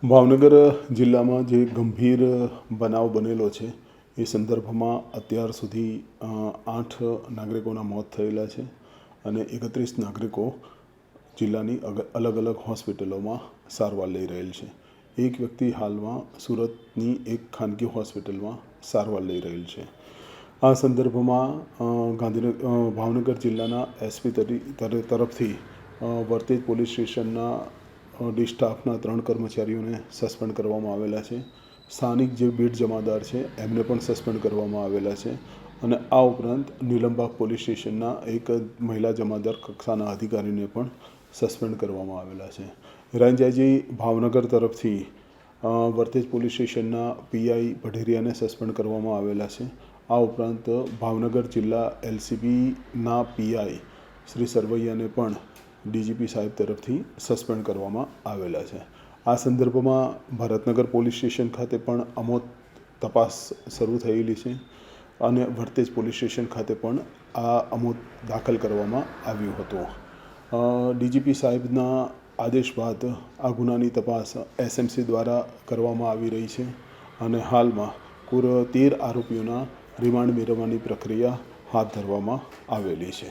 ભાવનગર જિલ્લામાં જે ગંભીર બનાવ બનેલો છે એ સંદર્ભમાં અત્યાર સુધી 8 નાગરિકોના મોત થયેલા છે અને 31 નાગરિકો જિલ્લાની અલગ અલગ હોસ્પિટલોમાં સારવાર લઈ રહેલ છે. એક વ્યક્તિ હાલમાં સુરતની એક ખાનગી હોસ્પિટલમાં સારવાર લઈ રહેલ છે. આ સંદર્ભમાં ભાવનગર જિલ્લાના એસપી તરફથી વર્તેજ પોલીસ સ્ટેશનના ડી સ્ટાફના 3 કર્મચારીઓને સસ્પેન્ડ કરવામાં આવેલા છે. સ્થાનિક જે બીટ જમાદાર છે એમને પણ સસ્પેન્ડ કરવામાં આવેલા છે અને આ ઉપરાંત નીલમબાગ પોલીસ સ્ટેશનના એક મહિલા જમાદાર કક્ષાના અધિકારીને પણ સસ્પેન્ડ કરવામાં આવેલા છે. રાંજાજી ભાવનગર તરફથી વર્તેજ પોલીસ સ્ટેશનના પીઆઈ પઢેરિયાને સસ્પેન્ડ કરવામાં આવેલા છે. આ ઉપરાંત ભાવનગર જિલ્લા એલસીબીના પીઆઈ શ્રી સરવૈયાને પણ ડીજીપી સાહેબ તરફથી સસ્પેન્ડ કરવામાં આવેલા છે. આ સંદર્ભમાં ભરતનગર પોલીસ સ્ટેશન ખાતે પણ અમોદ તપાસ શરૂ થયેલી છે અને વર્તેજ પોલીસ સ્ટેશન ખાતે પણ આ અમોદ દાખલ કરવામાં આવ્યું હતું. ડીજીપી સાહેબના આદેશ બાદ આ ગુનાની તપાસ એસએમસી દ્વારા કરવામાં આવી રહી છે અને હાલમાં કુલ 13 આરોપીઓના રિમાન્ડ મેળવવાની પ્રક્રિયા હાથ ધરવામાં આવેલી છે.